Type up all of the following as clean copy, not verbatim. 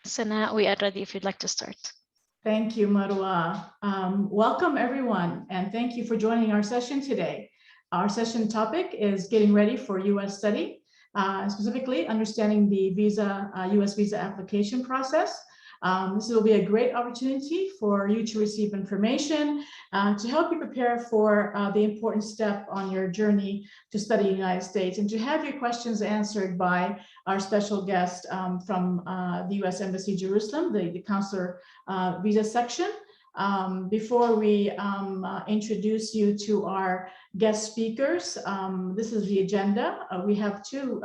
Sana, we are ready if you'd like to start. Thank you, Marwa. Welcome, everyone, and thank you for joining our session today. Our session topic is getting ready for U.S. study, specifically understanding the U.S. visa application process. This will be a great opportunity for you to receive information to help you prepare for the important step on your journey to study in the United States and to have your questions answered by our special guest from the U.S. Embassy Jerusalem, the consular visa section. Before we introduce you to our guest speakers, this is the agenda. We have two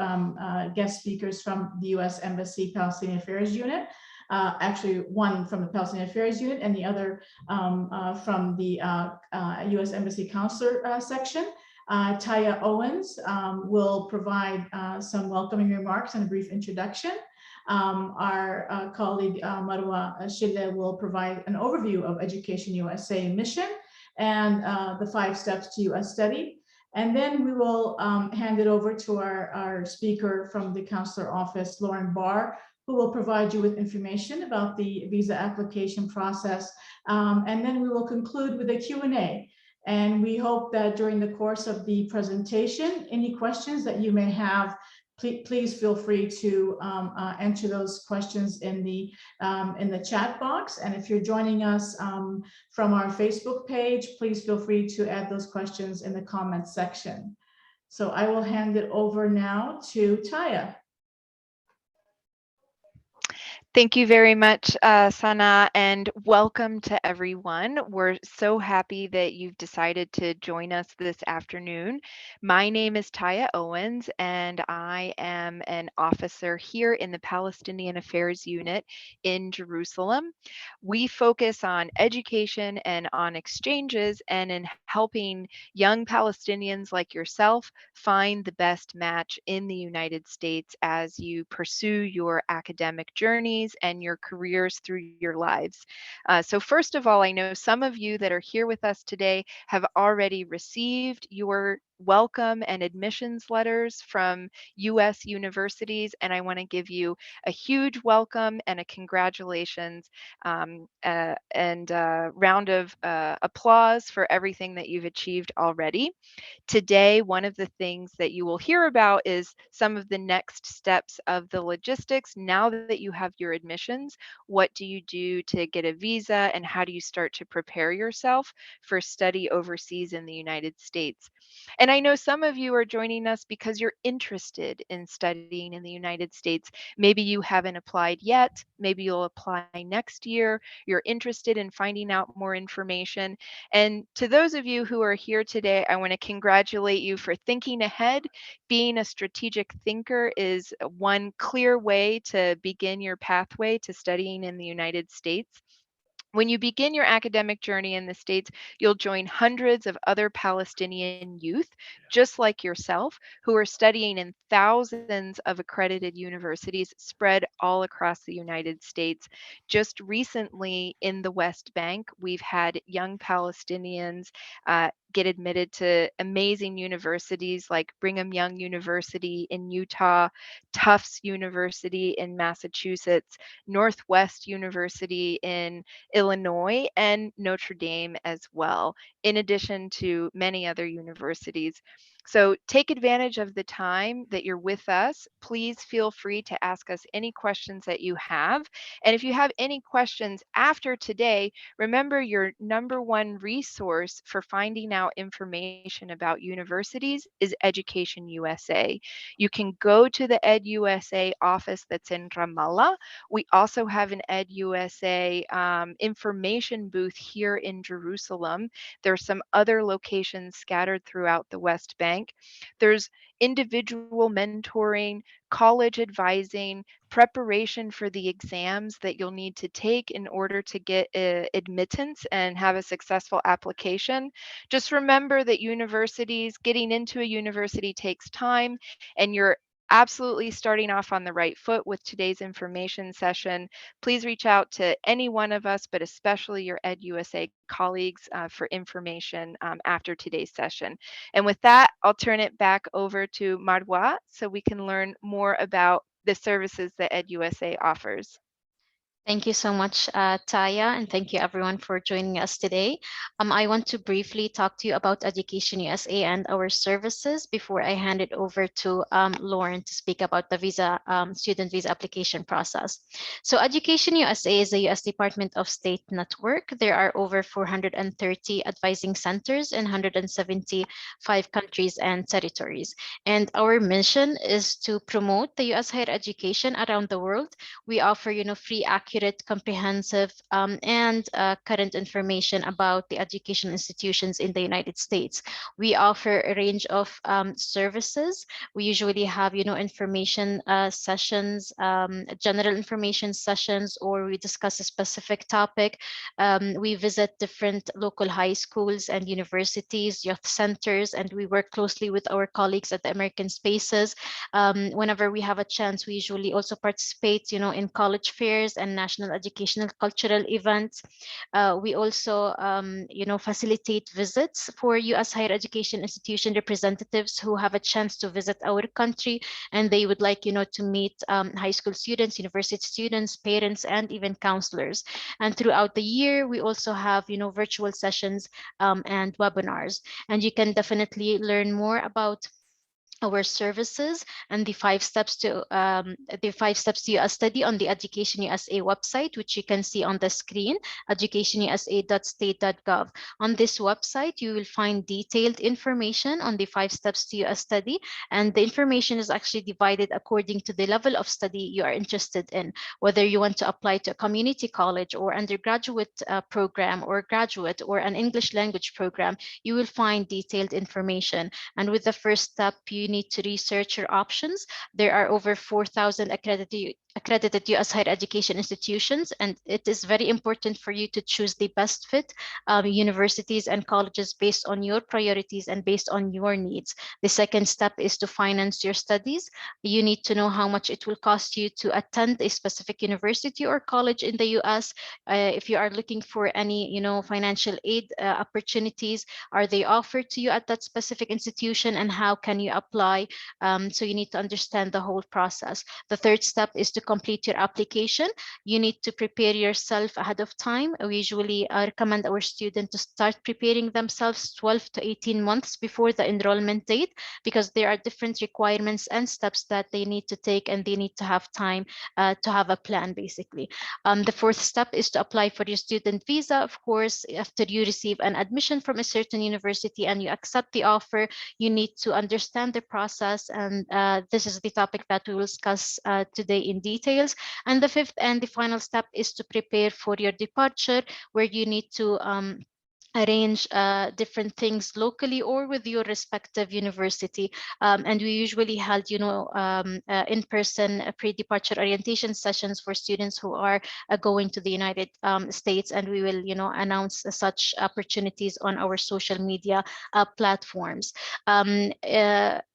guest speakers from the U.S. Embassy Palestinian Affairs Unit. Actually, one from the Palestinian Affairs Unit and the other from the U.S. Embassy Consular section. Taya Owens will provide some welcoming remarks and a brief introduction. Our colleague Marwa Shille will provide an overview of Education USA mission and the 5 steps to US study. And then we will hand it over to our speaker from the consular office, Lauren Barr, who will provide you with information about the visa application process. And then we will conclude with a Q&A. And we hope that during the course of the presentation, any questions that you may have, please feel free to enter those questions in the chat box. And if you're joining us from our Facebook page, please feel free to add those questions in the comments section. So I will hand it over now to Taya. Thank you very much, Sana, and welcome to everyone. We're so happy that you've decided to join us this afternoon. My name is Taya Owens, and I am an officer here in the Palestinian Affairs Unit in Jerusalem. We focus on education and on exchanges and in helping young Palestinians like yourself find the best match in the United States as you pursue your academic journey and your careers through your lives. So first of all, I know some of you that are here with us today have already received your welcome and admissions letters from U.S. universities, and I want to give you a huge welcome and a congratulations and round of applause for everything that you've achieved already. Today, one of the things that you will hear about is some of the next steps of the logistics. Now that you have your admissions, what do you do to get a visa and how do you start to prepare yourself for study overseas in the United States? And I know some of you are joining us because you're interested in studying in the United States. Maybe you haven't applied yet, maybe you'll apply next year, you're interested in finding out more information. And to those of you who are here today, I want to congratulate you for thinking ahead. Being a strategic thinker is one clear way to begin your pathway to studying in the United States. When you begin your academic journey in the States, you'll join hundreds of other Palestinian youth, just like yourself, who are studying in thousands of accredited universities spread all across the United States. Just recently in the West Bank, we've had young Palestinians get admitted to amazing universities like Brigham Young University in Utah, Tufts University in Massachusetts, Northwest University in Illinois, and Notre Dame as well, in addition to many other universities. So take advantage of the time that you're with us. Please feel free to ask us any questions that you have. And if you have any questions after today, remember your #1 resource for finding out information about universities is Education USA. You can go to the EducationUSA office that's in Ramallah. We also have an EducationUSA information booth here in Jerusalem. There's some other locations scattered throughout the West Bank. There's individual mentoring, college advising, preparation for the exams that you'll need to take in order to get admittance and have a successful application. Just remember that getting into a university takes time, and you're absolutely starting off on the right foot with today's information session. Please reach out to any one of us, but especially your EducationUSA colleagues for information after today's session. And with that, I'll turn it back over to Marwa so we can learn more about the services that EducationUSA offers. Thank you so much, Taya, and thank you everyone for joining us today. I want to briefly talk to you about Education USA and our services before I hand it over to Lauren to speak about the student visa application process. So Education USA is a US Department of State network. There are over 430 advising centers in 175 countries and territories. And our mission is to promote the US higher education around the world. We offer, free, accurate, comprehensive, and current information about the education institutions in the United States. We offer a range of services. We usually have, information sessions, general information sessions, or we discuss a specific topic. We visit different local high schools and universities, youth centers, and we work closely with our colleagues at the American Spaces. Whenever we have a chance, we usually also participate, in college fairs and national educational cultural events. We also, facilitate visits for U.S. higher education institution representatives who have a chance to visit our country, and they would like, to meet high school students, university students, parents, and even counselors. And throughout the year, we also have, virtual sessions and webinars. And you can definitely learn more about our services and the 5 steps to US study on the Education USA website, which you can see on the screen, educationusa.state.gov. On this website, you will find detailed information on the 5 steps to US study, and the information is actually divided according to the level of study you are interested in, whether you want to apply to a community college or undergraduate program or graduate or an English language program. You will find detailed information. And with the first step, you need to research your options. There are over 4,000 accredited U.S. higher education institutions, and it is very important for you to choose the best fit universities and colleges based on your priorities and based on your needs. The second step is to finance your studies. You need to know how much it will cost you to attend a specific university or college in the U.S. If you are looking for any, financial aid opportunities, are they offered to you at that specific institution, and how can you apply? So you need to understand the whole process. The third step is to complete your application. You need to prepare yourself ahead of time. We usually recommend our students to start preparing themselves 12 to 18 months before the enrollment date, because there are different requirements and steps that they need to take, and they need to have time to have a plan, basically. The fourth step is to apply for your student visa. Of course, after you receive an admission from a certain university and you accept the offer, you need to understand the process. And this is the topic that we will discuss today in details. And the fifth and the final step is to prepare for your departure, where you need to arrange different things locally or with your respective university. And we usually held, in-person pre-departure orientation sessions for students who are going to the United States, and we will, announce such opportunities on our social media platforms.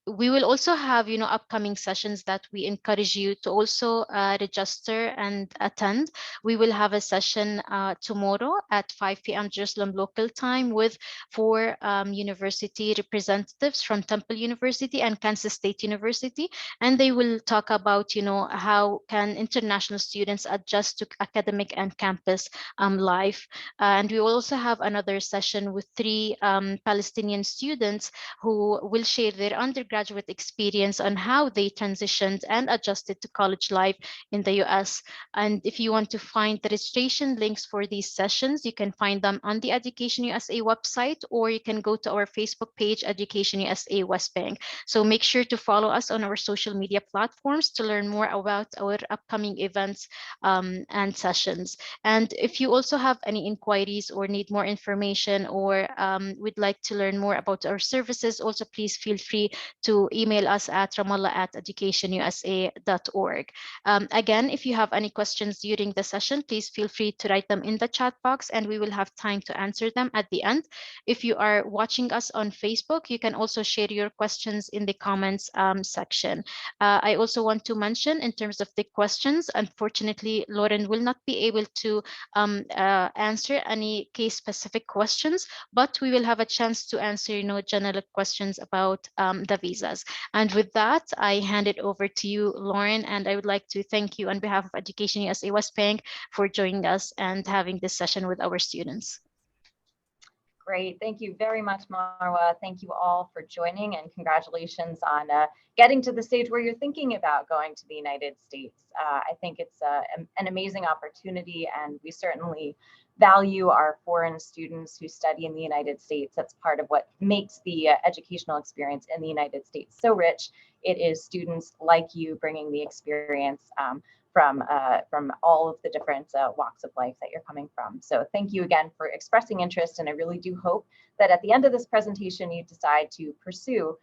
We will also have, upcoming sessions that we encourage you to also register and attend. We will have a session tomorrow at 5 p.m. Jerusalem local time with 4 university representatives from Temple University and Kansas State University, and they will talk about, how can international students adjust to academic and campus life. And we will also have another session with 3 Palestinian students who will share their undergraduate experience on how they transitioned and adjusted to college life in the US. And if you want to find the registration links for these sessions, you can find them on the Education USA website, or you can go to our Facebook page, Education USA West Bank. So make sure to follow us on our social media platforms to learn more about our upcoming events and sessions. And if you also have any inquiries or need more information, or would like to learn more about our services, also please feel free to email us at ramallah@educationusa.org. Again, if you have any questions during the session, please feel free to write them in the chat box, and we will have time to answer them at the end. If you are watching us on Facebook, you can also share your questions in the comments section. I also want to mention, in terms of the questions, unfortunately, Lauren will not be able to answer any case-specific questions, but we will have a chance to answer, general questions about the visa. visas. And with that, I hand it over to you, Lauren, and I would like to thank you on behalf of Education USA West Bank for joining us and having this session with our students. Great. Thank you very much, Marwa. Thank you all for joining, and congratulations on getting to the stage where you're thinking about going to the United States. I think it's an amazing opportunity, and we certainly value our foreign students who study in the United States. That's part of what makes the educational experience in the United States so rich. It is students like you bringing the experience from all of the different walks of life that you're coming from. So thank you again for expressing interest, and I really do hope that at the end of this presentation you decide to pursue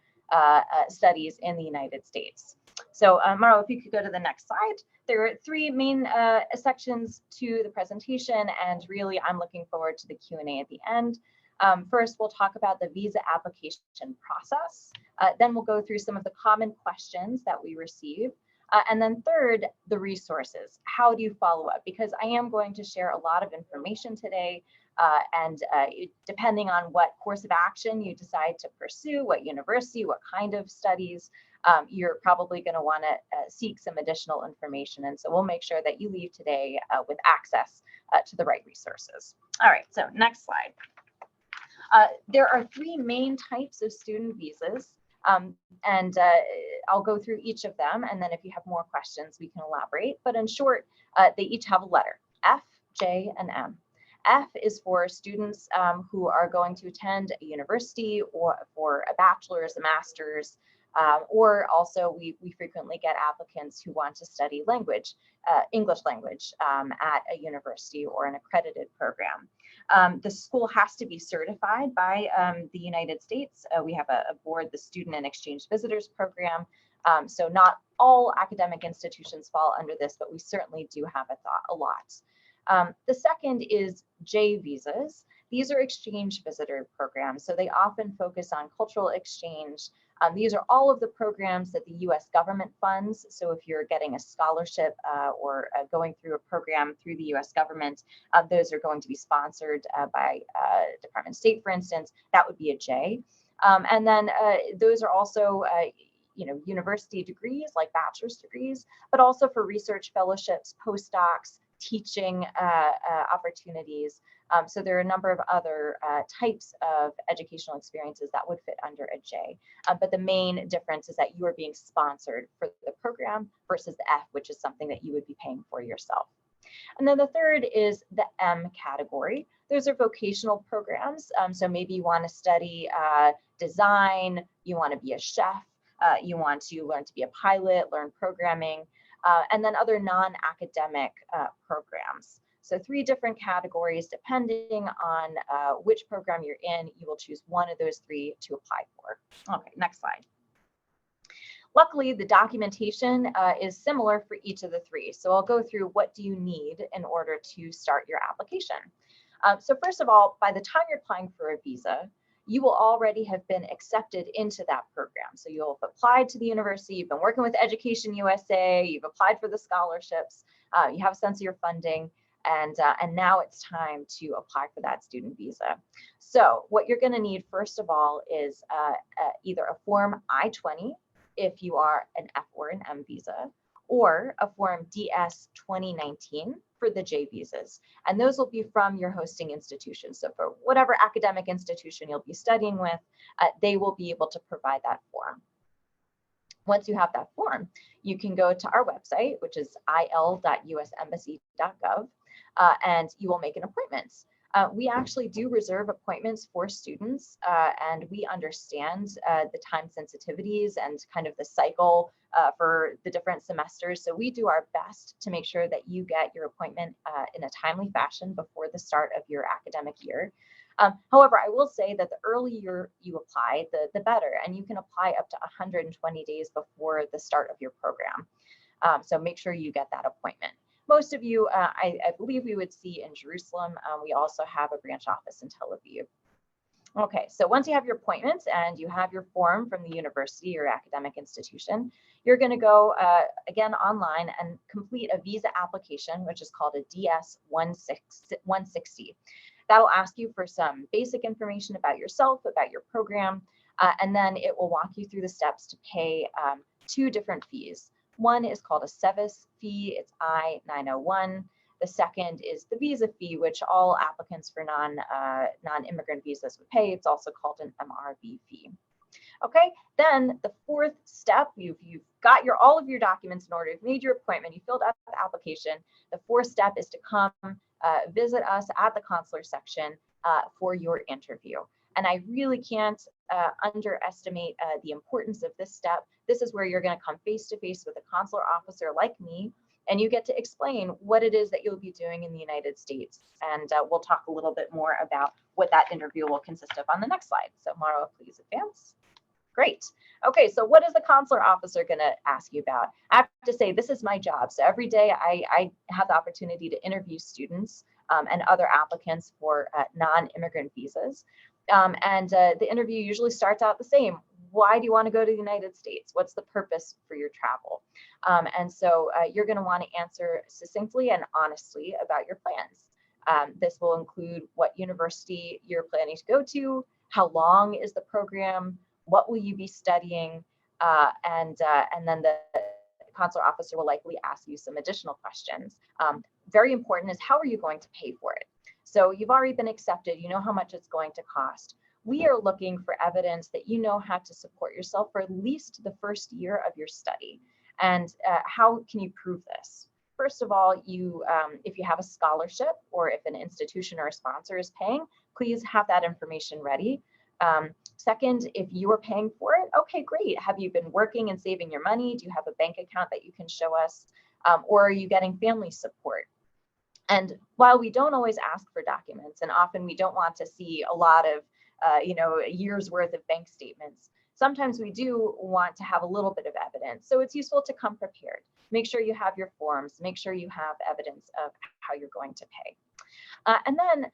studies in the United States. So Maro, if you could go to the next slide. There are three main sections to the presentation, and really I'm looking forward to the Q&A at the end. First, we'll talk about the visa application process. Then we'll go through some of the common questions that we receive. And then third, the resources. How do you follow up? Because I am going to share a lot of information today, and depending on what course of action you decide to pursue, what university, what kind of studies, you're probably going to want to seek some additional information. And so we'll make sure that you leave today with access to the right resources. All right, so next slide. There are three main types of student visas. And I'll go through each of them, and then if you have more questions, we can elaborate. But in short, they each have a letter, F, J, and M. F is for students who are going to attend a university or for a bachelor's, a master's, or also we frequently get applicants who want to study language, English language at a university or an accredited program. The school has to be certified by the United States. We have a board, the Student and Exchange Visitors Program. So not all academic institutions fall under this, but we certainly do have a lot. The second is J visas. These are exchange visitor programs, so they often focus on cultural exchange. These are all of the programs that the US government funds. So if you're getting a scholarship or going through a program through the US government, those are going to be sponsored by Department of State, for instance. That would be a J. And then those are also university degrees like bachelor's degrees, but also for research fellowships, postdocs, teaching opportunities. So there are a number of other types of educational experiences that would fit under a J. But the main difference is that you are being sponsored for the program versus the F, which is something that you would be paying for yourself. And then the third is the M category. Those are vocational programs. So maybe you want to study design, you want to be a chef, you want to learn to be a pilot, learn programming, and then other non-academic programs. So three different categories. Depending on which program you're in, you will choose one of those three to apply for. Okay, next slide. Luckily, the documentation is similar for each of the three. So I'll go through what do you need in order to start your application. So first of all, by the time you're applying for a visa, you will already have been accepted into that program. So you'll have applied to the university, you've been working with Education USA, you've applied for the scholarships, you have a sense of your funding, and now it's time to apply for that student visa. So what you're going to need first of all is either a form I-20 if you are an F or an M visa, or a form DS 2019 for the J visas. And those will be from your hosting institution. So for whatever academic institution you'll be studying with, they will be able to provide that form. Once you have that form, you can go to our website, which is il.usembassy.gov, and you will make an appointment. We actually do reserve appointments for students, and we understand the time sensitivities and kind of the cycle for the different semesters. So we do our best to make sure that you get your appointment in a timely fashion before the start of your academic year. However, I will say that the earlier you apply, the better, and you can apply up to 120 days before the start of your program. So make sure you get that appointment. Most of you, I believe we would see in Jerusalem. We also have a branch office in Tel Aviv. Okay, so once you have your appointments and you have your form from the university or academic institution, you're going to go again online and complete a visa application, which is called a DS 160. That'll ask you for some basic information about yourself, about your program. And then it will walk you through the steps to pay 2 different fees. One is called a SEVIS fee, it's I-901. The second is the visa fee, which all applicants for non-immigrant visas would pay. It's also called an MRV fee. Okay, then the 4th step, you've got all of your documents in order, you've made your appointment, you filled out the application. The 4th step is to come visit us at the consular section for your interview. And I really can't underestimate the importance of this step. This is where you're going to come face to face with a consular officer like me, and you get to explain what it is that you'll be doing in the United States. And we'll talk a little bit more about what that interview will consist of on the next slide. So Marwa, please advance. Great. Okay, so what is the consular officer going to ask you about? I have to say, this is my job. So every day I have the opportunity to interview students and other applicants for non-immigrant visas. The interview usually starts out the same. Why do you want to go to the United States? What's the purpose for your travel? So you're going to want to answer succinctly and honestly about your plans. This will include what university you're planning to go to, how long is the program, what will you be studying, and then the consular officer will likely ask you some additional questions. Very important is, how are you going to pay for it? So you've already been accepted, you know how much it's going to cost. We are looking for evidence that you know how to support yourself for at least the first year of your study. And how can you prove this? First of all, if you have a scholarship, or if an institution or a sponsor is paying, please have that information ready. Second, if you are paying for it, okay, great. Have you been working and saving your money? Do you have a bank account that you can show us? Or are you getting family support? And while we don't always ask for documents, and often we don't want to see a lot of, a year's worth of bank statements, sometimes we do want to have a little bit of evidence. So it's useful to come prepared. Make sure you have your forms, make sure you have evidence of how you're going to pay. And then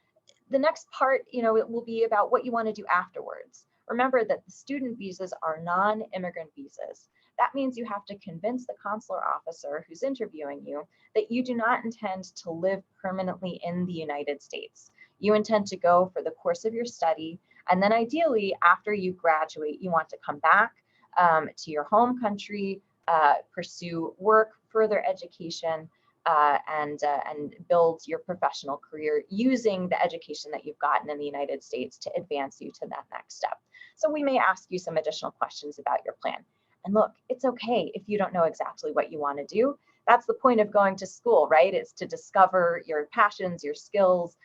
the next part, it will be about what you want to do afterwards. Remember that the student visas are non-immigrant visas. That means you have to convince the consular officer who's interviewing you that you do not intend to live permanently in the United States. You intend to go for the course of your study, and then ideally, after you graduate, you want to come back to your home country, pursue work, further education, and build your professional career using the education that you've gotten in the United States to advance you to that next step. So we may ask you some additional questions about your plan. And look, it's okay if you don't know exactly what you want to do. That's the point of going to school, right? It's to discover your passions, your skills,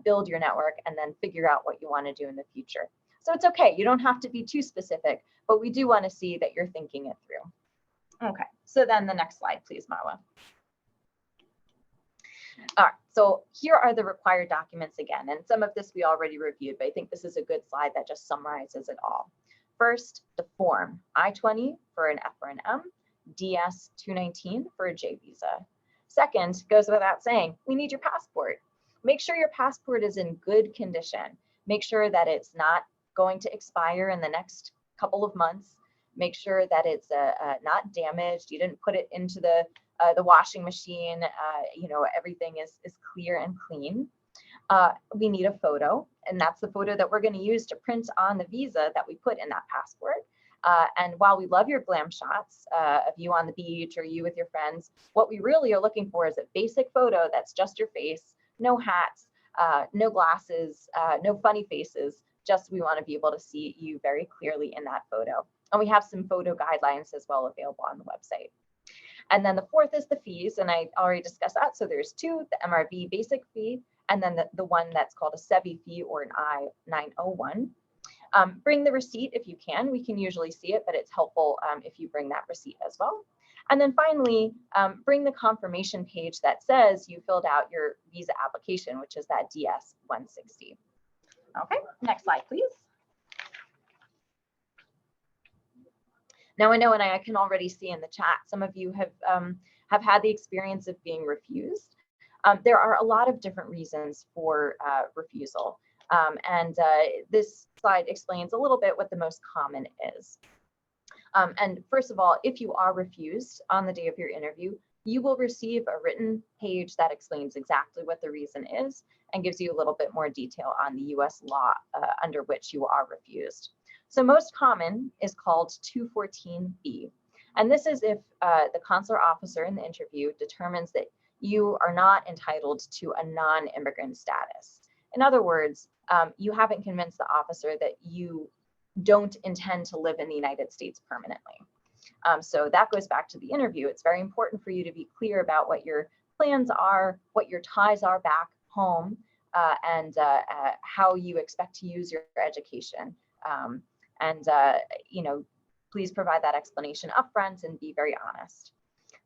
build your network, and then figure out what you want to do in the future. So it's okay. You don't have to be too specific, but we do want to see that you're thinking it through. Okay, so then the next slide, please, Marwa. All right, so here are the required documents again, and some of this we already reviewed, but I think this is a good slide that just summarizes it all. First, the form, I-20 for an F or an M, DS-219 for a J visa. Second, goes without saying, we need your passport. Make sure your passport is in good condition. Make sure that it's not going to expire in the next couple of months. Make sure that it's not damaged. You didn't put it into the washing machine. Everything is clear and clean. We need a photo, and that's the photo that we're going to use to print on the visa that we put in that passport. And while we love your glam shots of you on the beach or you with your friends, what we really are looking for is a basic photo that's just your face, no hats, no glasses, no funny faces. Just we want to be able to see you very clearly in that photo. And we have some photo guidelines as well available on the website. And then the fourth is the fees, and I already discussed that. So there's two, the MRV basic fee, and then the one that's called a SEVI fee or an I-901. Bring the receipt if you can. We can usually see it, but it's helpful if you bring that receipt as well. And then finally, bring the confirmation page that says you filled out your visa application, which is that DS-160. Okay, next slide, please. Now I know, and I can already see in the chat, some of you have had the experience of being refused. There are a lot of different reasons for refusal. This slide explains a little bit what the most common is. And first of all, if you are refused on the day of your interview, you will receive a written page that explains exactly what the reason is and gives you a little bit more detail on the US law under which you are refused. So most common is called 214B. And this is if the consular officer in the interview determines that you are not entitled to a non-immigrant status. In other words, you haven't convinced the officer that you don't intend to live in the United States permanently. So that goes back to the interview. It's very important for you to be clear about what your plans are, what your ties are back home, and how you expect to use your education. Please provide that explanation upfront and be very honest.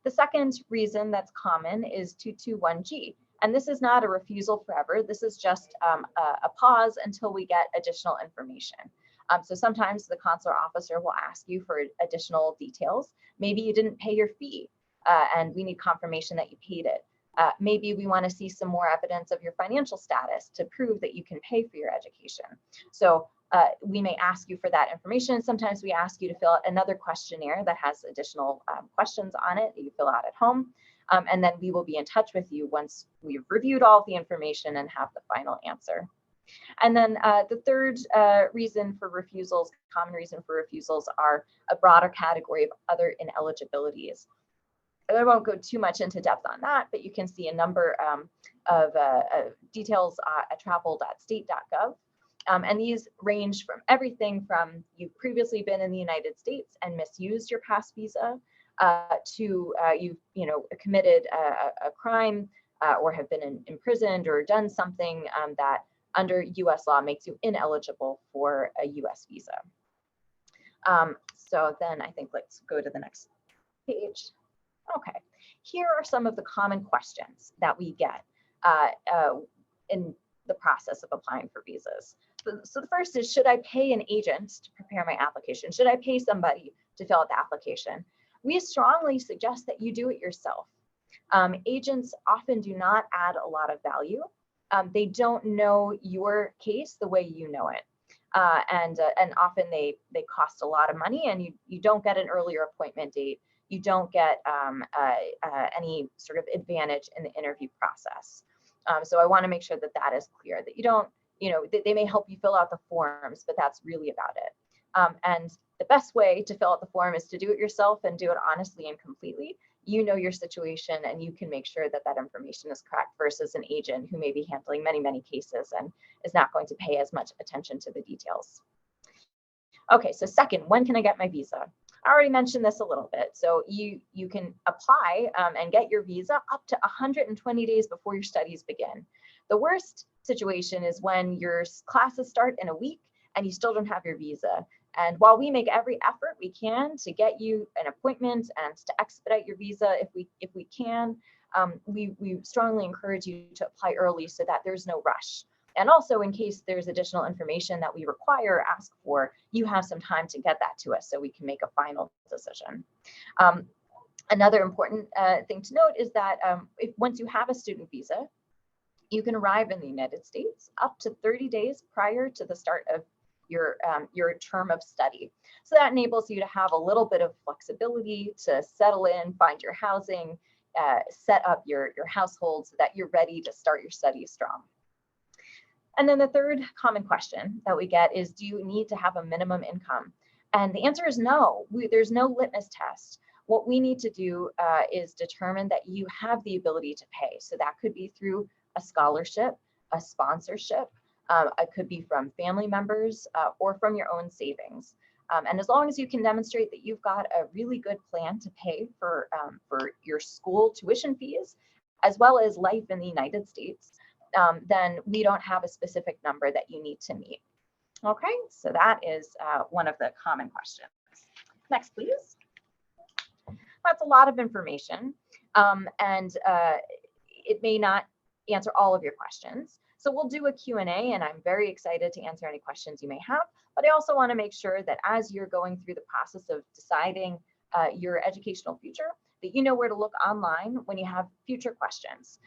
The second reason that's common is 221G. And this is not a refusal forever. This is just a pause until we get additional information. So sometimes the consular officer will ask you for additional details. Maybe you didn't pay your fee and we need confirmation that you paid it. Maybe we want to see some more evidence of your financial status to prove that you can pay for your education. So we may ask you for that information. Sometimes we ask you to fill out another questionnaire that has additional questions on it that you fill out at home. And then we will be in touch with you once we've reviewed all the information and have the final answer. And then the third reason for refusals, common reason for refusals, are a broader category of other ineligibilities. I won't go too much into depth on that, but you can see a number of details at travel.state.gov. And these range from everything from you've previously been in the United States and misused your past visa to you've committed a crime or have been imprisoned or done something that under US law makes you ineligible for a US visa. So then I think let's go to the next page. Okay, here are some of the common questions that we get in the process of applying for visas. So the first is, should I pay an agent to prepare my application? Should I pay somebody to fill out the application? We strongly suggest that you do it yourself. Agents often do not add a lot of value. They don't know your case the way you know it. And often they cost a lot of money, and you don't get an earlier appointment date. You don't get any sort of advantage in the interview process. So I want to make sure that that is clear, that you don't, they may help you fill out the forms, but that's really about it. And the best way to fill out the form is to do it yourself and do it honestly and completely. You know your situation and you can make sure that that information is correct versus an agent who may be handling many, many cases and is not going to pay as much attention to the details. Okay, so second, when can I get my visa? I already mentioned this a little bit. So you can apply and get your visa up to 120 days before your studies begin. The worst situation is when your classes start in a week and you still don't have your visa. And while we make every effort we can to get you an appointment and to expedite your visa if we can, we strongly encourage you to apply early so that there's no rush. And also, in case there's additional information that we require or ask for, you have some time to get that to us so we can make a final decision. Another important thing to note is that once you have a student visa, you can arrive in the United States up to 30 days prior to the start of your term of study. So that enables you to have a little bit of flexibility to settle in, find your housing, set up your household so that you're ready to start your studies strong. And then the third common question that we get is, do you need to have a minimum income? And the answer is no. There's no litmus test. What we need to do is determine that you have the ability to pay. So that could be through a scholarship, a sponsorship. It could be from family members or from your own savings. And as long as you can demonstrate that you've got a really good plan to pay for your school tuition fees, as well as life in the United States, then we don't have a specific number that you need to meet. Okay, so that is one of the common questions. Next, please. That's a lot of information, and it may not answer all of your questions. So we'll do a Q&A, and I'm very excited to answer any questions you may have. But I also want to make sure that as you're going through the process of deciding your educational future, that you know where to look online when you have future questions.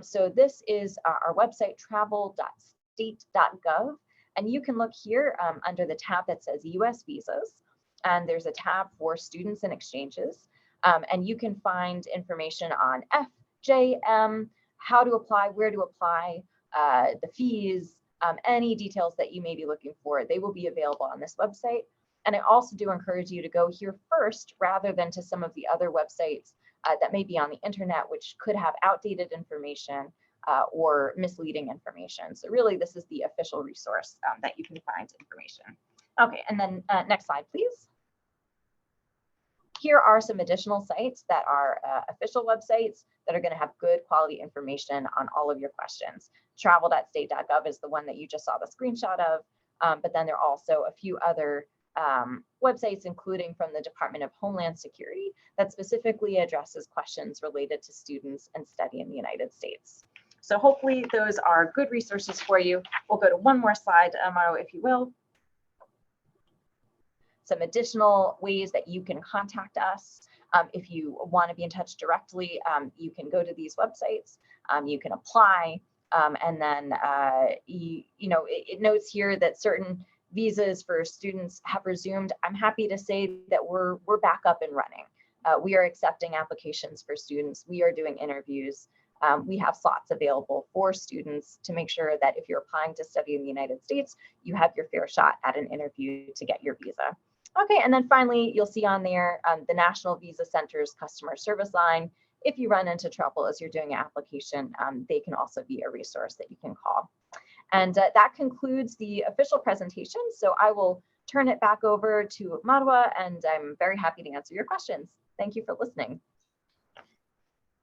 So this is our website, travel.state.gov. And you can look here under the tab that says US visas. And there's a tab for students and exchanges. And you can find information on FJM, how to apply, where to apply, the fees, any details that you may be looking for, they will be available on this website. And I also do encourage you to go here first rather than to some of the other websites that may be on the internet, which could have outdated information or misleading information. So really, this is the official resource that you can find information. Okay, and then next slide, please. Here are some additional sites that are official websites that are going to have good quality information on all of your questions. Travel.state.gov is the one that you just saw the screenshot of, but then there are also a few other websites, including from the Department of Homeland Security, that specifically addresses questions related to students and study in the United States. So hopefully those are good resources for you. We'll go to one more slide, Marwa, if you will. Some additional ways that you can contact us. If you want to be in touch directly, you can go to these websites, you can apply, and then it notes here that certain visas for students have resumed. I'm happy to say that we're back up and running. We are accepting applications for students. We are doing interviews. We have slots available for students to make sure that if you're applying to study in the United States, you have your fair shot at an interview to get your visa. Okay, and then finally, you'll see on there the National Visa Center's customer service line. If you run into trouble as you're doing an application, they can also be a resource that you can call. And that concludes the official presentation. So I will turn it back over to Marwa, and I'm very happy to answer your questions. Thank you for listening.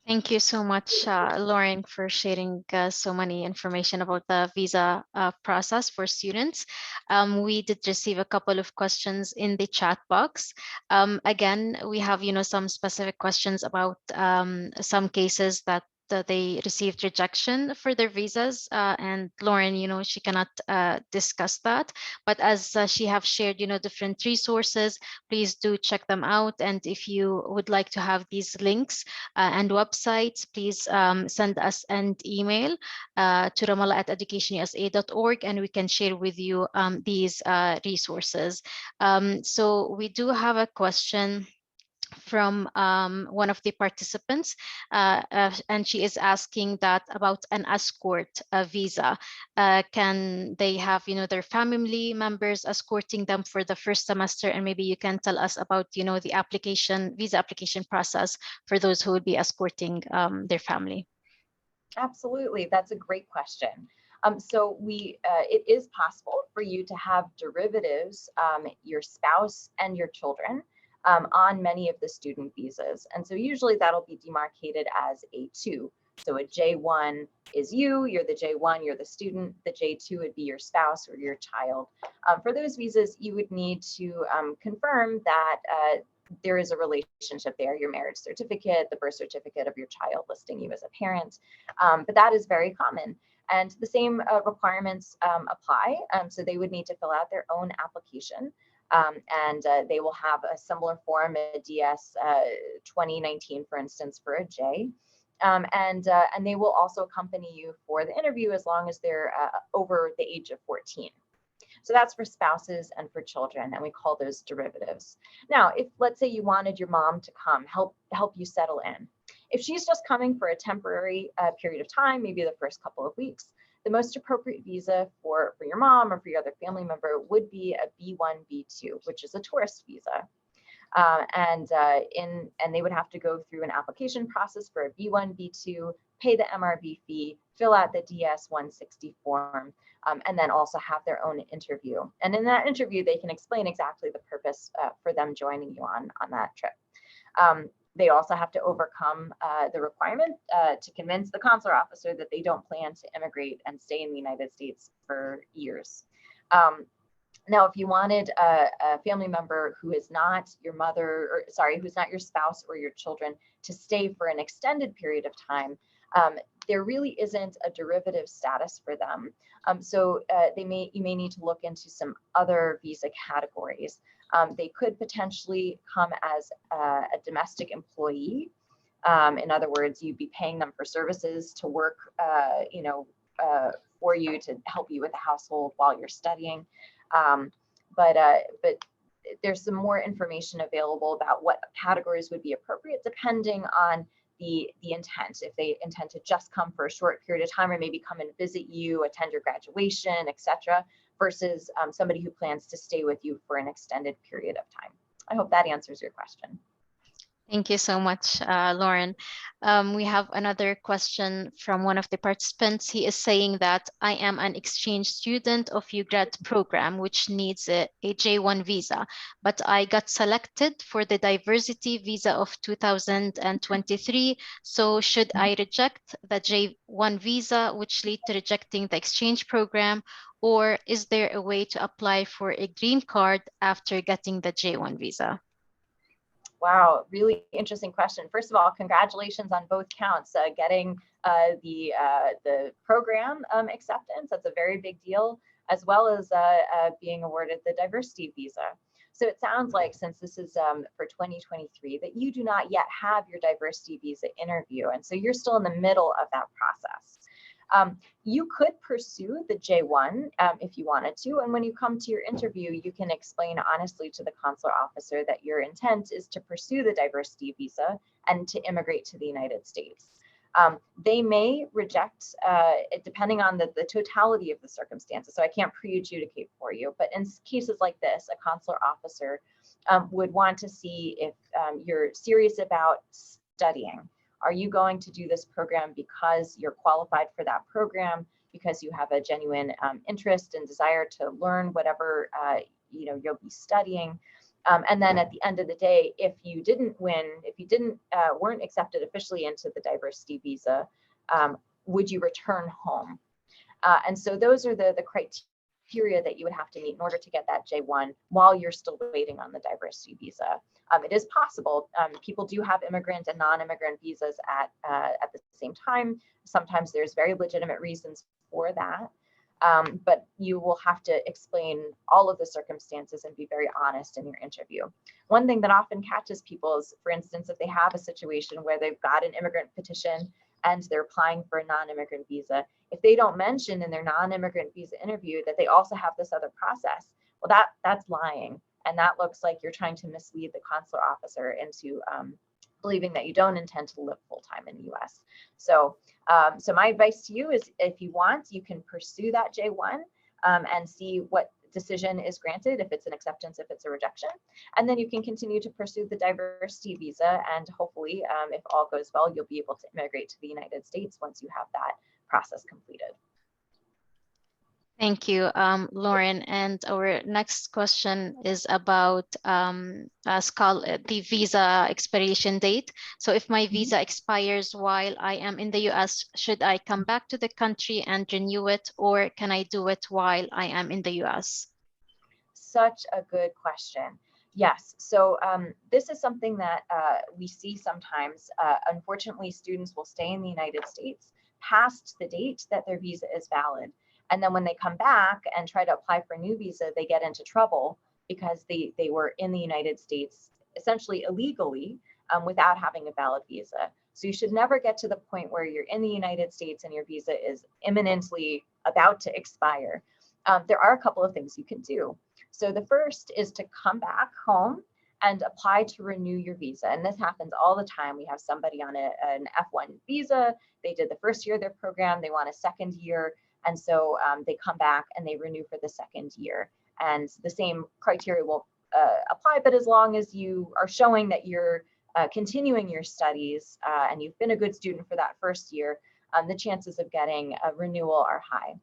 Thank you so much, Lauren, for sharing so many information about the visa process for students. We did receive a couple of questions in the chat box. Again, we have, some specific questions about some cases that they received rejection for their visas, and Lauren, she cannot discuss that. But as she have shared, different resources, please do check them out. And if you would like to have these links and websites, please send us an email to ramallah@educationusa.org, and we can share with you these resources. So we do have a question from one of the participants, and she is asking that about an escort visa. Can they have, their family members escorting them for the first semester? And maybe you can tell us about, the visa application process for those who would be escorting their family. Absolutely, that's a great question. So it is possible for you to have derivatives, your spouse and your children, on many of the student visas. And so usually that'll be demarcated as A2. So a J1 is you're the J1, you're the student. The J2 would be your spouse or your child. For those visas, you would need to confirm that there is a relationship there, your marriage certificate, the birth certificate of your child listing you as a parent. But that is very common. And the same requirements apply. So they would need to fill out their own application. And they will have a similar form, a DS 2019, for instance, for a J. And they will also accompany you for the interview as long as they're over the age of 14. So that's for spouses and for children, and we call those derivatives. Now, if let's say you wanted your mom to come help you settle in, if she's just coming for a temporary period of time, maybe the first couple of weeks, the most appropriate visa for your mom or for your other family member would be a B1, B2, which is a tourist visa. And they would have to go through an application process for a B1, B2, pay the MRB fee, fill out the DS 160 form, and then also have their own interview. And in that interview, they can explain exactly the purpose for them joining you on that trip. They also have to overcome the requirement to convince the consular officer that they don't plan to immigrate and stay in the United States for years. Now, if you wanted a family member who is not your mother, or sorry, who's not your spouse or your children to stay for an extended period of time, there really isn't a derivative status for them. So you may need to look into some other visa categories. They could potentially come as a domestic employee. In other words, you'd be paying them for services to work, for you to help you with the household while you're studying. But there's some more information available about what categories would be appropriate depending on the intent, if they intend to just come for a short period of time or maybe come and visit you, attend your graduation, etc., versus somebody who plans to stay with you for an extended period of time. I hope that answers your question. Thank you so much, Lauren. We have another question from one of the participants. He is saying that I am an exchange student of UGrad program, which needs a J1 visa, but I got selected for the diversity visa of 2023. So should I reject the J1 visa, which lead to rejecting the exchange program, or is there a way to apply for a green card after getting the J1 visa? Wow, really interesting question. First of all, congratulations on both counts. Getting the program acceptance, that's a very big deal, as well as being awarded the diversity visa. So it sounds like, since this is for 2023, that you do not yet have your diversity visa interview. And so you're still in the middle of that process. You could pursue the J1 if you wanted to, and when you come to your interview, you can explain honestly to the consular officer that your intent is to pursue the diversity visa and to immigrate to the United States. They may reject, depending on the totality of the circumstances, so I can't prejudicate for you, but in cases like this, a consular officer would want to see if you're serious about studying. Are you going to do this program because you're qualified for that program, because you have a genuine interest and desire to learn whatever you'll be studying? And then at the end of the day, if you didn't win, if you weren't accepted officially into the diversity visa, would you return home? And so those are the criteria that you would have to meet in order to get that J1 while you're still waiting on the diversity visa. It is possible. People do have immigrant and non-immigrant visas at the same time. Sometimes there's very legitimate reasons for that. But you will have to explain all of the circumstances and be very honest in your interview. One thing that often catches people is, for instance, if they have a situation where they've got an immigrant petition and they're applying for a non-immigrant visa, if they don't mention in their non-immigrant visa interview that they also have this other process, well, that's lying. And that looks like you're trying to mislead the consular officer into believing that you don't intend to live full-time in the US. So my advice to you is, if you want, you can pursue that J1 and see what decision is granted, if it's an acceptance, if it's a rejection. And then you can continue to pursue the diversity visa, and hopefully, if all goes well, you'll be able to immigrate to the United States once you have that process completed. Thank you, Lauren. And our next question is about the visa expiration date. So if my visa expires while I am in the US, should I come back to the country and renew it, or can I do it while I am in the US? Such a good question. Yes, so this is something that we see sometimes. Unfortunately, students will stay in the United States past the date that their visa is valid. And then when they come back and try to apply for a new visa, they get into trouble because they were in the United States essentially illegally without having a valid visa. So you should never get to the point where you're in the United States and your visa is imminently about to expire. There are a couple of things you can do. So the first is to come back home and apply to renew your visa. And this happens all the time. We have somebody on an F1 visa. They did the first year of their program. They want a second year. And so they come back and they renew for the second year. And the same criteria will apply, but as long as you are showing that you're continuing your studies and you've been a good student for that first year, the chances of getting a renewal are high.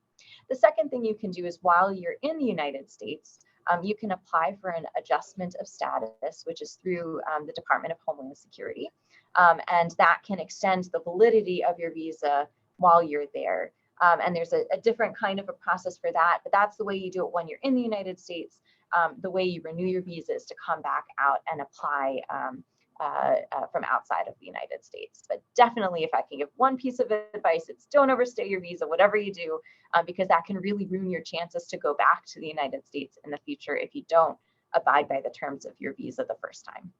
The second thing you can do is, while you're in the United States, you can apply for an adjustment of status, which is through the Department of Homeland Security. And that can extend the validity of your visa while you're there. And there's a different kind of a process for that, but that's the way you do it when you're in the United States. The way you renew your visa is to come back out and apply from outside of the United States. But definitely, if I can give one piece of advice, it's don't overstay your visa, whatever you do, because that can really ruin your chances to go back to the United States in the future if you don't abide by the terms of your visa the first time.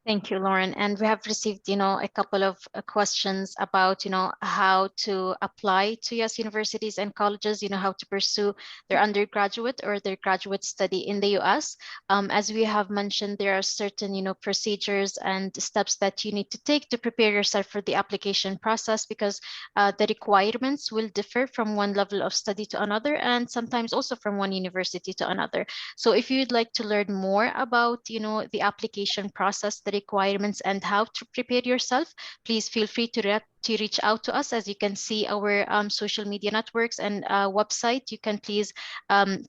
Thank you, Lauren. And we have received, a couple of questions about, how to apply to US universities and colleges, how to pursue their undergraduate or their graduate study in the US. As we have mentioned, there are certain, procedures and steps that you need to take to prepare yourself for the application process, because the requirements will differ from one level of study to another, and sometimes also from one university to another. So if you'd like to learn more about, the application process, the requirements, and how to prepare yourself, please feel free to reach out to us. As you can see, our social media networks and website, you can please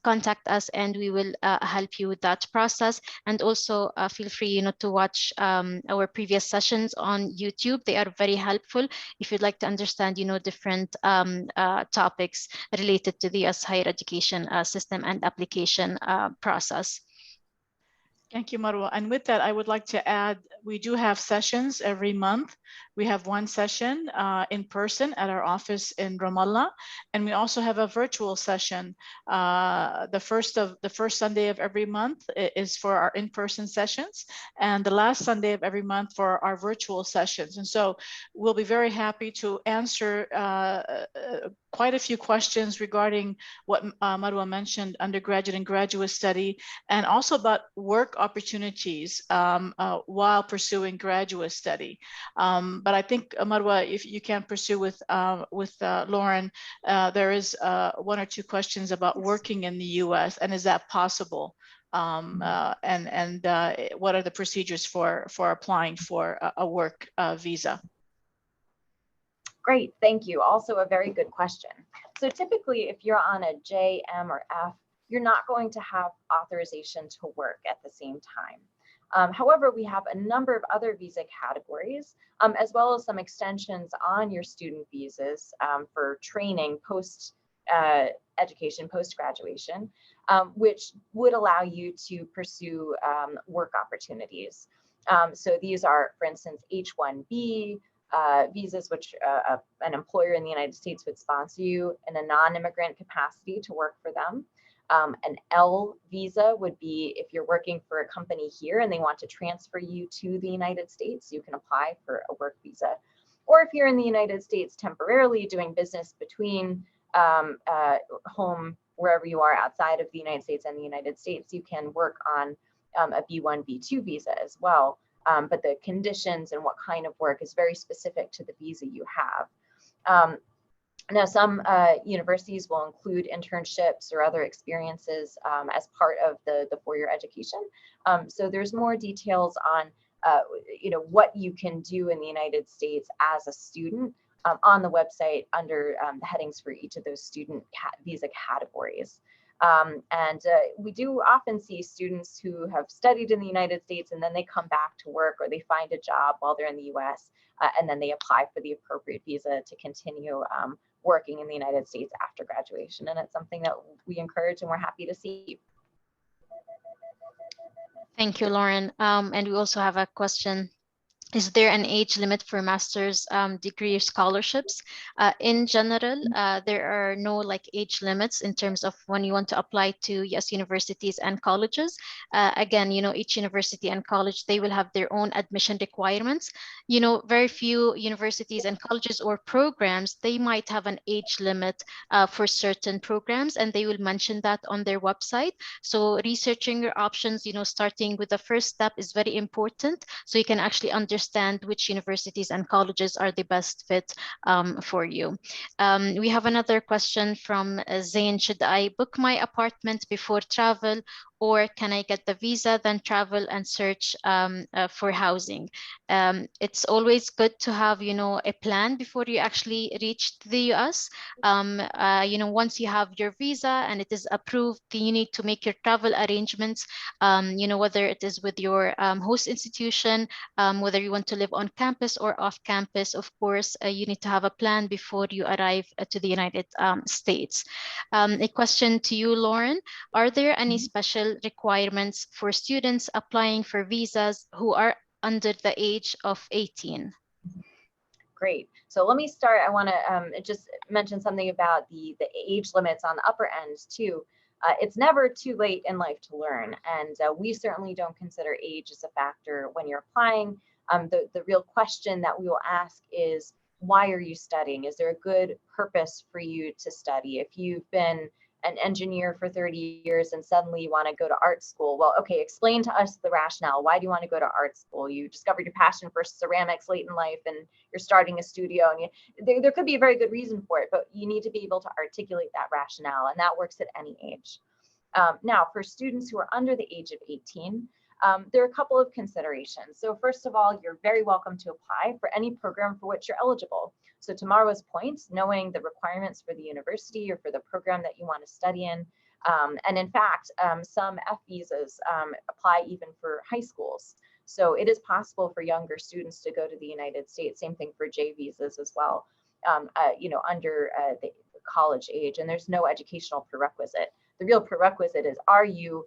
contact us, and we will help you with that process. And also feel free, to watch our previous sessions on YouTube. They are very helpful if you'd like to understand, different topics related to the US higher education system and application process. Thank you, Marwa. And with that, I would like to add, we do have sessions every month. We have one session in person at our office in Ramallah, and we also have a virtual session. The first Sunday of every month is for our in-person sessions, and the last Sunday of every month for our virtual sessions. And so we'll be very happy to answer quite a few questions regarding what Marwa mentioned, undergraduate and graduate study, and also about work opportunities while pursuing graduate study. But I think, Marwa, if you can pursue with Lauren, there is one or two questions about working in the US, and is that possible? And what are the procedures for applying for a work visa? Great, thank you. Also a very good question. So typically, if you're on a J, M, or F, you're not going to have authorization to work at the same time. However, we have a number of other visa categories, as well as some extensions on your student visas for training post education, post-graduation, which would allow you to pursue work opportunities. So these are, for instance, H-1B, visas which an employer in the United States would sponsor you in a non-immigrant capacity to work for them. An L visa would be if you're working for a company here and they want to transfer you to the United States, you can apply for a work visa. Or if you're in the United States temporarily doing business between home, wherever you are outside of the United States and the United States, you can work on a B1, B2 visa as well. But the conditions and what kind of work is very specific to the visa you have. Now, some universities will include internships or other experiences as part of the four-year education. So there's more details on what you can do in the United States as a student on the website under the headings for each of those student visa categories. We do often see students who have studied in the United States and then they come back to work, or they find a job while they're in the US, and then they apply for the appropriate visa to continue working in the United States after graduation. And it's something that we encourage and we're happy to see. Thank you, Lauren. And we also have a question. Is there an age limit for master's degree scholarships? In general, there are no age limits in terms of when you want to apply to US universities and colleges. Again, each university and college, they will have their own admission requirements. Very few universities and colleges or programs, they might have an age limit for certain programs, and they will mention that on their website. So researching your options, starting with the first step is very important, so you can actually understand which universities and colleges are the best fit for you. We have another question from Zain. Should I book my apartment before travel, or can I get the visa, then travel and search for housing? It's always good to have, a plan before you actually reach the US. Once you have your visa and it is approved, you need to make your travel arrangements, whether it is with your host institution, whether you want to live on campus or off campus. Of course, you need to have a plan before you arrive to the United States. A question to you, Lauren. Are there any special requirements for students applying for visas who are under the age of 18? Great. So let me start. I want to just mention something about the age limits on the upper end too. it's never too late in life to learn. And we certainly don't consider age as a factor when you're applying. The real question that we will ask is, why are you studying? Is there a good purpose for you to study? If you've been an engineer for 30 years and suddenly you want to go to art school, well, okay, explain to us the rationale. Why do you want to go to art school? You discovered your passion for ceramics late in life and you're starting a studio, and there could be a very good reason for it, but you need to be able to articulate that rationale, and that works at any age. Now, for students who are under the age of 18, there are a couple of considerations. So first of all, you're very welcome to apply for any program for which you're eligible. So to Marwa's point, knowing the requirements for the university or for the program that you want to study in. And in fact, some F visas apply even for high schools. So it is possible for younger students to go to the United States. Same thing for J visas as well, under the college age, and there's no educational prerequisite. The real prerequisite is, are you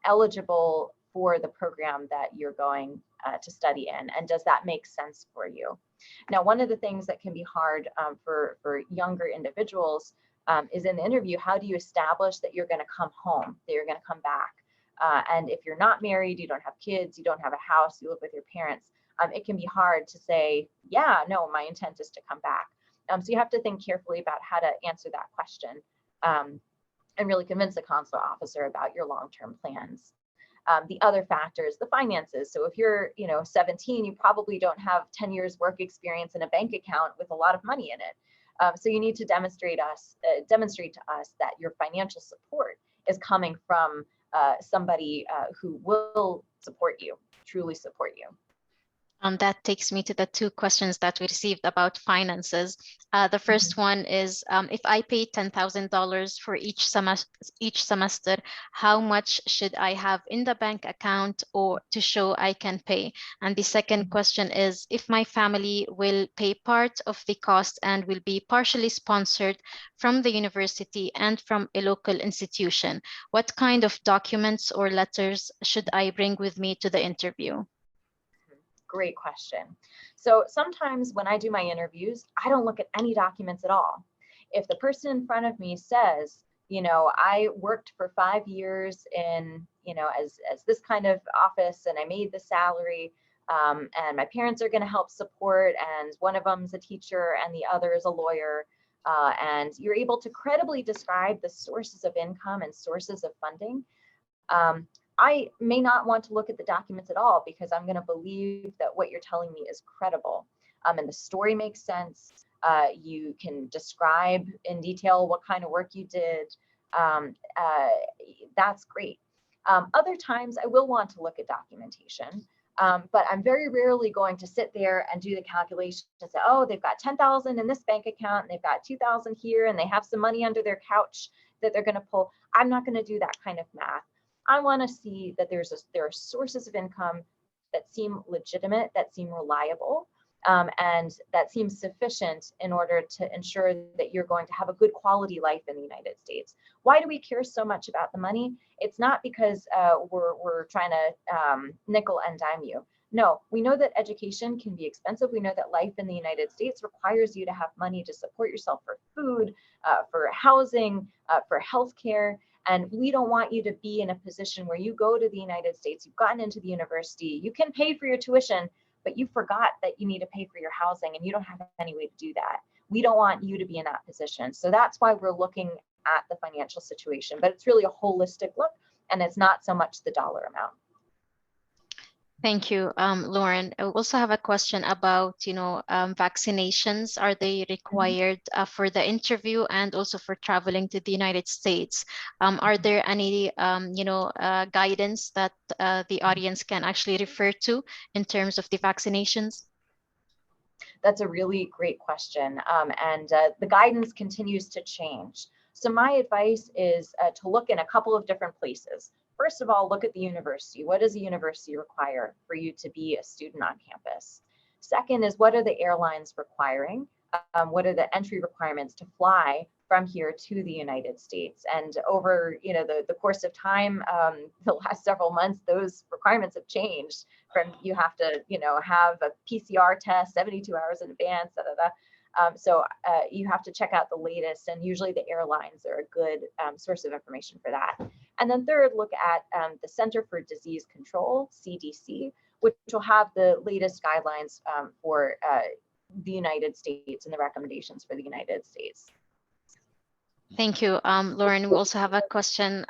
eligible for the program that you're going to study in, and does that make sense for you? Now, one of the things that can be hard for younger individuals is in the interview, how do you establish that you're going to come home, that you're going to come back? And if you're not married, you don't have kids, you don't have a house, you live with your parents, it can be hard to say, yeah, no, my intent is to come back. So you have to think carefully about how to answer that question and really convince the consular officer about your long-term plans. The other factor is the finances. So if you're 17, you probably don't have 10 years work experience in a bank account with a lot of money in it. So you need to demonstrate to us that your financial support is coming from somebody who will support you, truly support you. That takes me to the two questions that we received about finances. The first one is, if I pay $10,000 for each semester, how much should I have in the bank account or to show I can pay? And the second question is, if my family will pay part of the cost and will be partially sponsored from the university and from a local institution, what kind of documents or letters should I bring with me to the interview? Great question. So sometimes when I do my interviews, I don't look at any documents at all. If the person in front of me says, I worked for 5 years in, as this kind of office, and I made the salary, and my parents are going to help support, and one of them's a teacher and the other is a lawyer, and you're able to credibly describe the sources of income and sources of funding, I may not want to look at the documents at all, because I'm going to believe that what you're telling me is credible, and the story makes sense. You can describe in detail what kind of work you did. That's great. Other times I will want to look at documentation, but I'm very rarely going to sit there and do the calculation and say, oh, they've got 10,000 in this bank account and they've got 2,000 here and they have some money under their couch that they're going to pull. I'm not going to do that kind of math. I want to see that there are sources of income that seem legitimate, that seem reliable, and that seem sufficient in order to ensure that you're going to have a good quality life in the United States. Why do we care so much about the money? It's not because we're trying to nickel and dime you. No, we know that education can be expensive. We know that life in the United States requires you to have money to support yourself for food, for housing, for healthcare. And we don't want you to be in a position where you go to the United States, you've gotten into the university, you can pay for your tuition, but you forgot that you need to pay for your housing and you don't have any way to do that. We don't want you to be in that position. So that's why we're looking at the financial situation, but it's really a holistic look, and it's not so much the dollar amount. Thank you, Lauren. I also have a question about, vaccinations. Are they required for the interview and also for traveling to the United States? Are there any, guidance that the audience can actually refer to in terms of the vaccinations? That's a really great question. And the guidance continues to change. So my advice is to look in a couple of different places. First of all, look at the university. What does a university require for you to be a student on campus? Second is, what are the airlines requiring? What are the entry requirements to fly from here to the United States? And over the course of time, the last several months, those requirements have changed. From you have to have a PCR test 72 hours in advance, So you have to check out the latest, and usually the airlines are a good source of information for that. And then third, look at the Center for Disease Control, CDC, which will have the latest guidelines for the United States and the recommendations for the United States. Thank you, Lauren. We also have a question.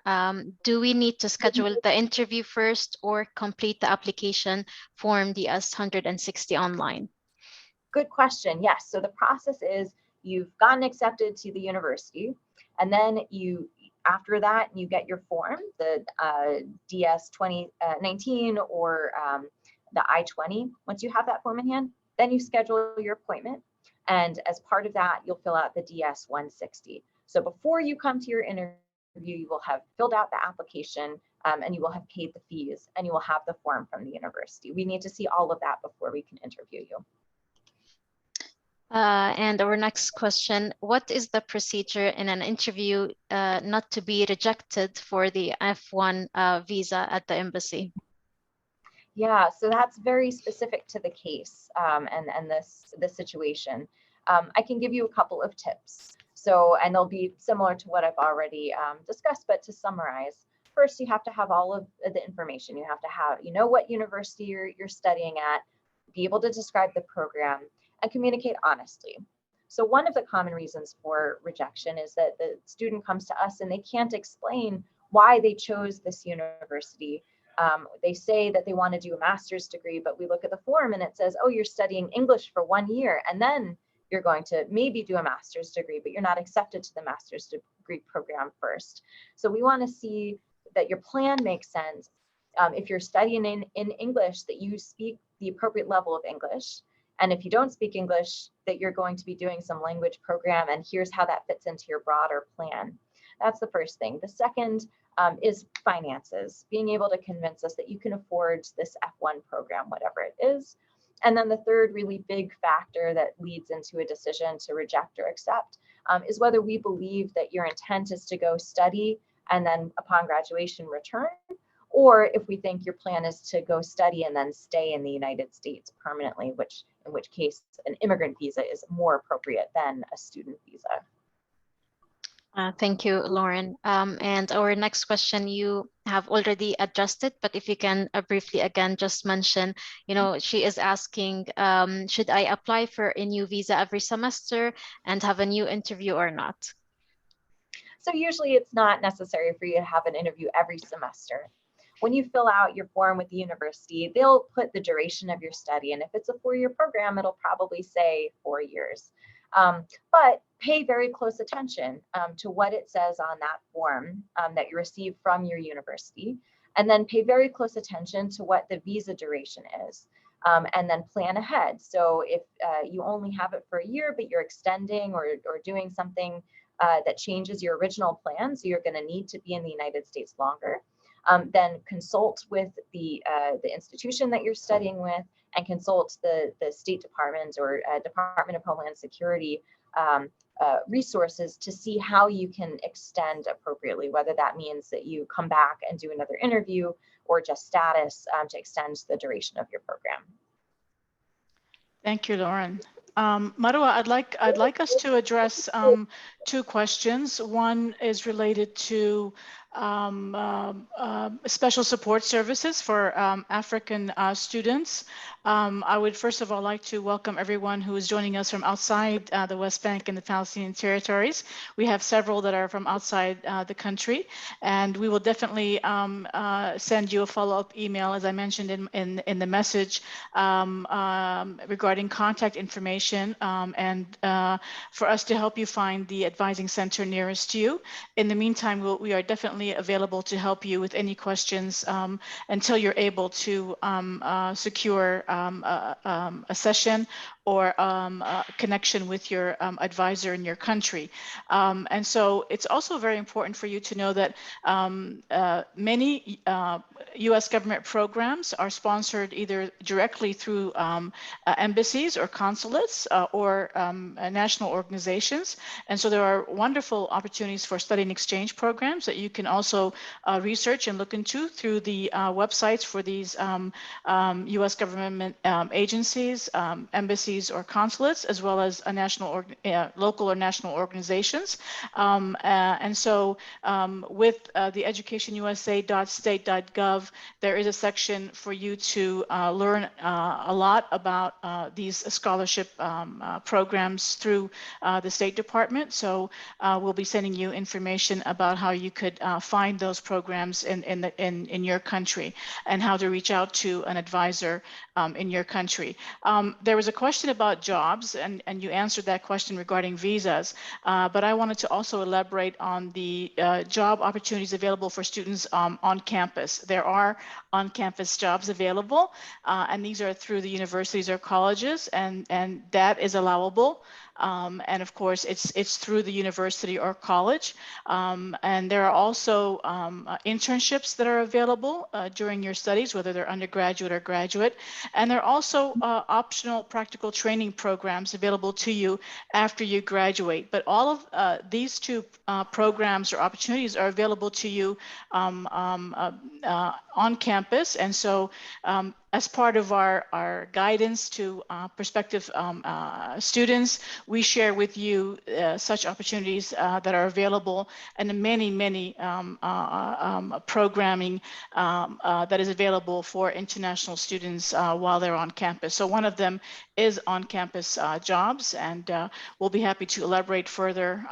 Do we need to schedule the interview first or complete the application form, the S-160 online? Good question. Yes. So the process is you've gotten accepted to the university, and then after that, you get your form, the DS 2019 or the I-20. Once you have that form in hand, then you schedule your appointment. And as part of that, you'll fill out the DS 160. So before you come to your interview, you will have filled out the application and you will have paid the fees and you will have the form from the university. We need to see all of that before we can interview you. And our next question, what is the procedure in an interview not to be rejected for the F1 visa at the embassy? Yeah, so that's very specific to the case and this situation. I can give you a couple of tips. So, and they'll be similar to what I've already discussed, but to summarize, first, you have to have all of the information. You have to have, what university you're studying at, be able to describe the program, and communicate honestly. So one of the common reasons for rejection is that the student comes to us and they can't explain why they chose this university. They say that they want to do a master's degree, but we look at the form and it says, oh, you're studying English for 1 year, and then you're going to maybe do a master's degree, but you're not accepted to the master's degree program first. So we want to see that your plan makes sense. If you're studying in English, that you speak the appropriate level of English. And if you don't speak English, that you're going to be doing some language program, and here's how that fits into your broader plan. That's the first thing. The second is finances, being able to convince us that you can afford this F1 program, whatever it is. And then the third really big factor that leads into a decision to reject or accept is whether we believe that your intent is to go study and then upon graduation return, or if we think your plan is to go study and then stay in the United States permanently, in which case an immigrant visa is more appropriate than a student visa. Thank you, Lauren. And our next question you have already addressed, but if you can briefly again just mention, she is asking, should I apply for a new visa every semester and have a new interview or not? So usually it's not necessary for you to have an interview every semester. When you fill out your form with the university, they'll put the duration of your study. And if it's a 4-year program, it'll probably say 4 years. But pay very close attention to what it says on that form that you receive from your university. And then pay very close attention to what the visa duration is. And then plan ahead. So if you only have it for a year, but you're extending or doing something that changes your original plan, so you're going to need to be in the United States longer, then consult with the institution that you're studying with, and consult the State Department or Department of Homeland Security resources to see how you can extend appropriately, whether that means that you come back and do another interview or just status to extend the duration of your program. Thank you, Lauren. Marwa, I'd like us to address 2 questions. One is related to special support services for African students. I would first of all like to welcome everyone who is joining us from outside the West Bank and the Palestinian territories. We have several that are from outside the country, and we will definitely send you a follow-up email, as I mentioned in the message, regarding contact information and for us to help you find the advising center nearest you. In the meantime, we are definitely available to help you with any questions until you're able to secure a session or a connection with your advisor in your country. And so it's also very important for you to know that many U.S. government programs are sponsored either directly through embassies or consulates or national organizations. And so there are wonderful opportunities for study and exchange programs that you can also research and look into through the websites for these U.S. government agencies, embassies, embassies or consulates, as well as a local or national organizations. And so with the educationusa.state.gov, there is a section for you to learn a lot about these scholarship programs through the State Department. So we'll be sending you information about how you could find those programs in your country and how to reach out to an advisor in your country. There was a question about jobs, and you answered that question regarding visas, but I wanted to also elaborate on the job opportunities available for students on campus. There are on-campus jobs available, and these are through the universities or colleges, and that is allowable. And of course, it's through the university or college. And there are also internships that are available during your studies, whether they're undergraduate or graduate. And there are also optional practical training programs available to you after you graduate. But all of these two programs or opportunities are available to you on campus. And so as part of our guidance to prospective students, we share with you such opportunities that are available, and many programming that is available for international students while they're on campus. So one of them is on-campus jobs, and we'll be happy to elaborate further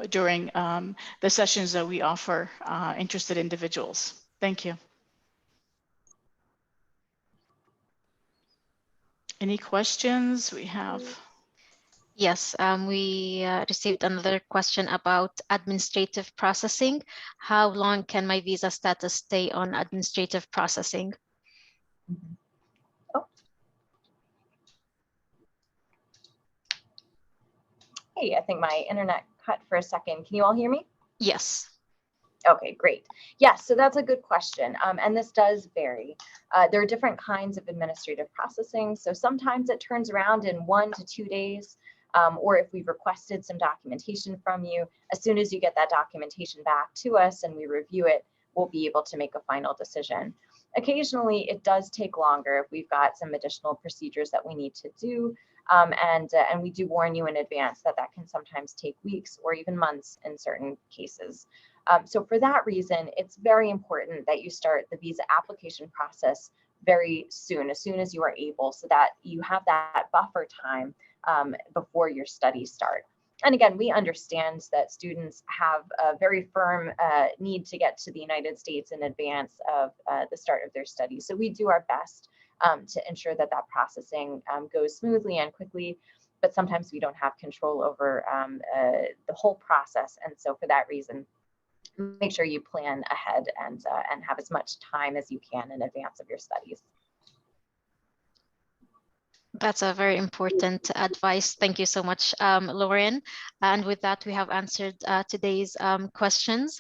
during the sessions that we offer interested individuals. Thank you. Any questions we have? Yes, we received another question about administrative processing. How long can my visa status stay on administrative processing? Oh. Hey, I think my internet cut for a second. Can you all hear me? Yes. Okay, great. Yes, so that's a good question. And this does vary. There are different kinds of administrative processing. So sometimes it turns around in 1 to 2 days, or if we've requested some documentation from you, as soon as you get that documentation back to us and we review it, we'll be able to make a final decision. Occasionally, it does take longer if we've got some additional procedures that we need to do. And we do warn you in advance that that can sometimes take weeks or even months in certain cases. So for that reason, it's very important that you start the visa application process very soon as you are able, so that you have that buffer time before your studies start. And again, we understand that students have a very firm need to get to the United States in advance of the start of their studies. So we do our best to ensure that that processing goes smoothly and quickly, but sometimes we don't have control over the whole process. And so for that reason, make sure you plan ahead and have as much time as you can in advance of your studies. That's a very important advice. Thank you so much, Lauren. And with that, we have answered today's questions.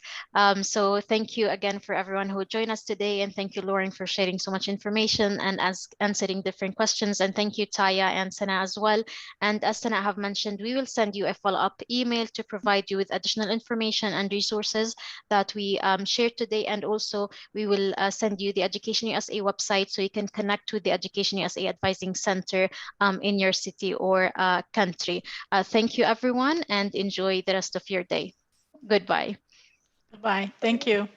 So thank you again for everyone who joined us today. And thank you, Lauren, for sharing so much information and answering different questions. And thank you, Taya and Sana as well. And as Sana have mentioned, we will send you a follow-up email to provide you with additional information and resources that we shared today. And also, we will send you the Education USA website so you can connect with the Education USA Advising Center in your city or country. Thank you, everyone, and enjoy the rest of your day. Goodbye. Bye. Thank you.